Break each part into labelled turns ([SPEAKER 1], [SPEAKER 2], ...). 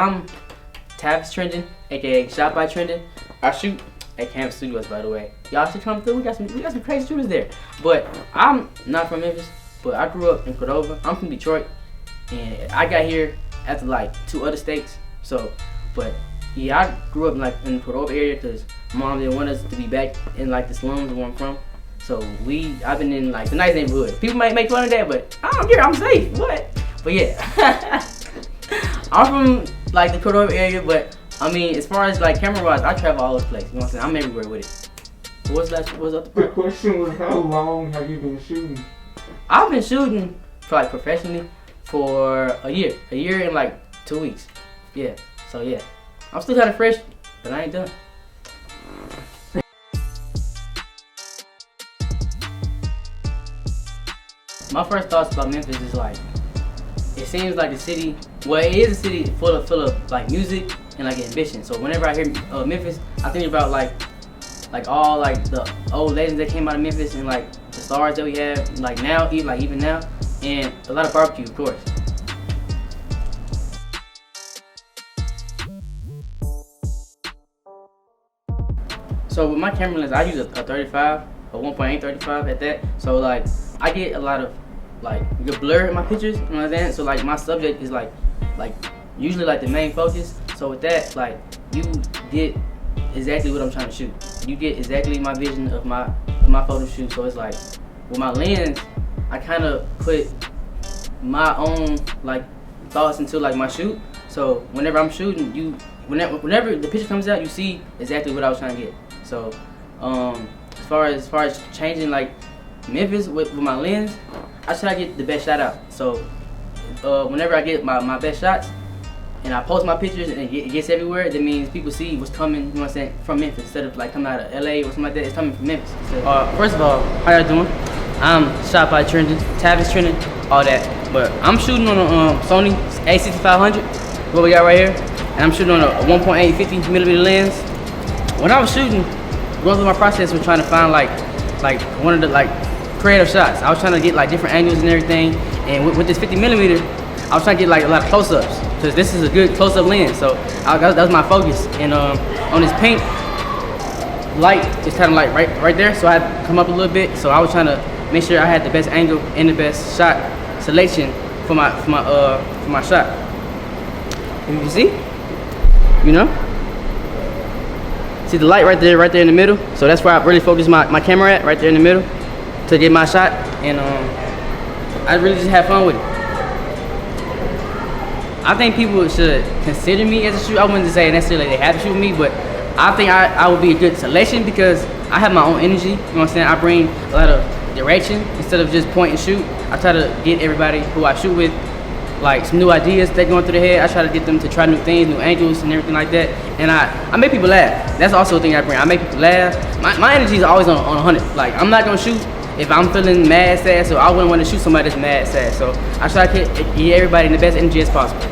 [SPEAKER 1] I'm Tavis Trending, aka Shot by Trending. I shoot at Campus Studios, by the way. Y'all should come through. We got some crazy shooters there. But I'm not from Memphis, but I grew up in Cordova. I'm from Detroit, and I got here after like 2 other states. So, but yeah, I grew up like in the Cordova area because mom didn't want us to be back in like the slums where I'm from. So I've been in like the nice neighborhood. People might make fun of that, but I don't care. I'm safe. What? But yeah, I'm from like the Cordova area, but I mean, as far as like camera-wise, I travel all over the place. You know what I'm saying? I'm everywhere with it. What's up the
[SPEAKER 2] The question was, how long have you been shooting?
[SPEAKER 1] I've been shooting for like professionally for a year and like 2 weeks. Yeah. So yeah, I'm still kind of fresh, but I ain't done. My first thoughts about Memphis is like, it seems like a city. Well, it is a city full of like music and like ambition. So whenever I hear Memphis, I think about like all like the old legends that came out of Memphis and like the stars that we have like now, even now, and a lot of barbecue, of course. So with my camera lens, I use a 35, a 1.8 35 at that. So like I get a lot of like good blur in my pictures, you know what I'm saying? So like my subject is like usually like the main focus. So with that, like you get exactly what I'm trying to shoot. You get exactly my vision of my photo shoot. So it's like with my lens, I kind of put my own like thoughts into like my shoot. So whenever I'm shooting, whenever the picture comes out, you see exactly what I was trying to get. So as far as changing like Memphis with my lens, I try to get the best shot out. So whenever I get my best shots and I post my pictures and it gets everywhere, that means people see what's coming, you know what I'm saying, from Memphis instead of like coming out of LA or something like that. It's coming from Memphis. First of all, how y'all doing? I'm Shot by Trending, Tavis Trending, all that. But I'm shooting on a Sony A6500, what we got right here, and I'm shooting on a 1.8 50mm lens. When I was shooting, going through my process was trying to find like one of the like creative shots. I was trying to get like different angles and everything, and with this 50mm, I was trying to get like a lot of close-ups because this is a good close-up lens. So that was my focus. And on this pink light, it's kind of like right there. So I had to come up a little bit. So I was trying to make sure I had the best angle and the best shot selection for my shot. And you can see, you know. See the light right there in the middle? So that's where I really focus my camera at, right there in the middle, to get my shot. And I really just have fun with it. I think people should consider me as a shooter. I wouldn't say necessarily they have to shoot me, but I think I would be a good selection because I have my own energy, you know what I'm saying? I bring a lot of direction instead of just point and shoot. I try to get everybody who I shoot with like some new ideas that going through their head. I try to get them to try new things, new angles and everything like that. And I make people laugh. That's also a thing I bring. I make people laugh. My energy is always on 100. Like I'm not gonna shoot if I'm feeling mad, sad, so I wouldn't want to shoot somebody that's mad, sad. So I try to get everybody in the best energy as possible.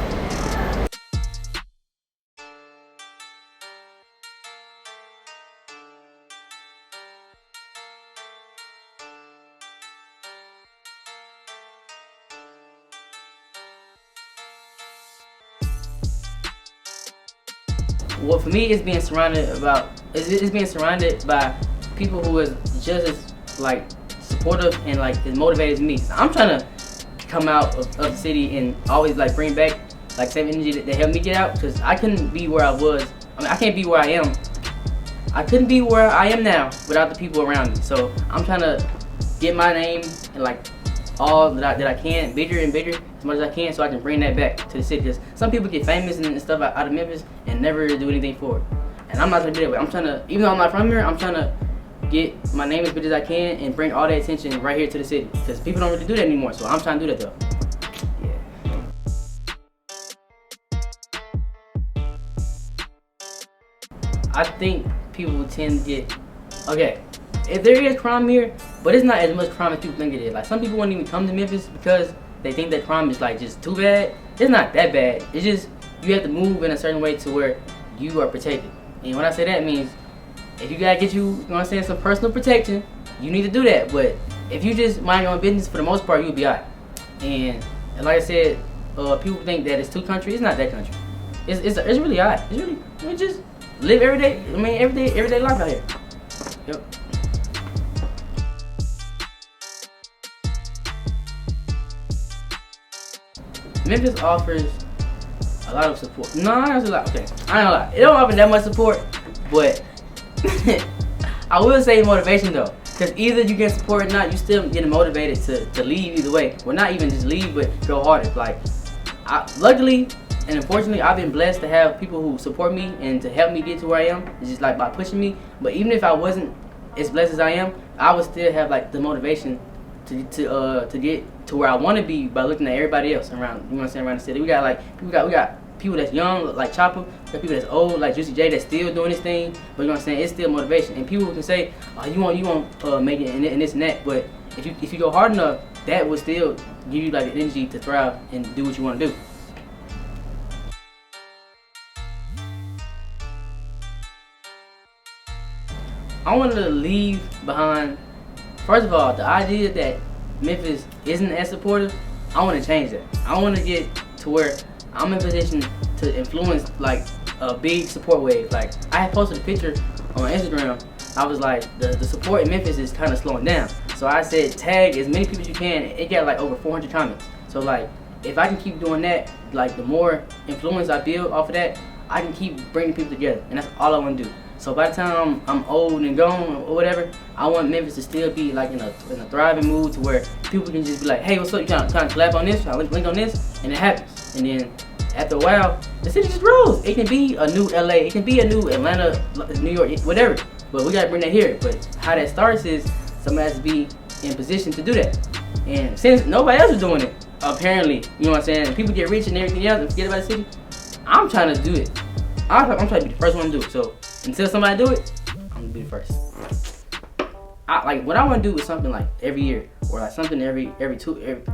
[SPEAKER 1] Well, for me, it's being surrounded by people who is just as like supportive and like as motivated as me. So I'm trying to come out of the city and always like bring back like same energy that helped me get out, because I couldn't be where I was. I mean, I can't be where I am. I couldn't be where I am now without the people around me. So I'm trying to get my name and like all that I can, bigger and bigger as much as I can, so I can bring that back to the city. Because some people get famous and stuff out of Memphis and never do anything for it. And I'm not trying to do that way. I'm trying to, even though I'm not from here, I'm trying to get my name as big as I can and bring all that attention right here to the city. Because people don't really do that anymore, so I'm trying to do that though. I think people tend to get, okay, if there is crime here, but it's not as much crime as people think it is. Like some people won't even come to Memphis because they think that crime is like just too bad. It's not that bad. It's just you have to move in a certain way to where you are protected. And when I say that, it means if you gotta get you know what I'm saying, some personal protection, you need to do that. But if you just mind your own business, for the most part, you'll be alright. And like I said, people think that it's two countries. It's not that country. It's really hot. It's really, we just live every day. I mean, everyday life out here. Yep. Memphis offers a lot of support. No, not a lot. Okay, I ain't gonna lie. It don't offer that much support, but I will say motivation though. Because either you get support or not, you still getting motivated to leave either way. Well, not even just leave, but go harder. Like, luckily and unfortunately, I've been blessed to have people who support me and to help me get to where I am. It's just like by pushing me. But even if I wasn't as blessed as I am, I would still have like the motivation to get to where I want to be by looking at everybody else around. You know what I'm saying? Around the city, we got people that's young like Chopper. We got people that's old like Juicy J that's still doing this thing. But you know what I'm saying? It's still motivation. And people can say, "Oh, you won't make it and this and that." But if you go hard enough, that will still give you like the energy to thrive and do what you want to do. I wanted to leave behind, first of all, the idea that Memphis isn't as supportive. I want to change that. I want to get to where I'm in position to influence like a big support wave. Like, I had posted a picture on Instagram. I was like, the support in Memphis is kind of slowing down. So I said, tag as many people as you can. It got like over 400 comments. So like, if I can keep doing that, like the more influence I build off of that, I can keep bringing people together. And that's all I want to do. So by the time I'm old and gone or whatever, I want Memphis to still be like in a thriving mood to where people can just be like, hey, what's up? You trying to collab on this? Trying to link on this? And it happens. And then after a while, the city just grows. It can be a new LA. It can be a new Atlanta, New York, whatever. But we got to bring that here. But how that starts is somebody has to be in position to do that. And since nobody else is doing it, apparently, you know what I'm saying? People get rich and everything else and forget about the city. I'm trying to do it. I'm trying to be the first one to do it. So until somebody do it, I'm gonna be the first. Like what I want to do is something like every year, or like something every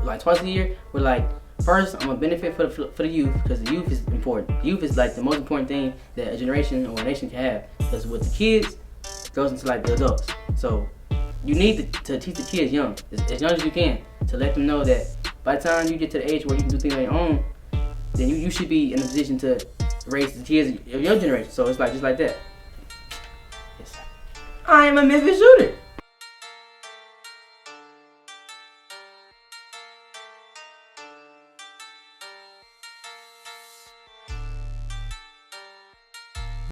[SPEAKER 1] like twice a year. Where like first I'm gonna benefit for the youth, because the youth is important. Youth is like the most important thing that a generation or a nation can have, because with the kids goes into like the adults. So you need to teach the kids young, as young as you can, to let them know that by the time you get to the age where you can do things on your own, then you should be in a position to raise the kids of your generation. So it's like just like that. I am a Memphis shooter.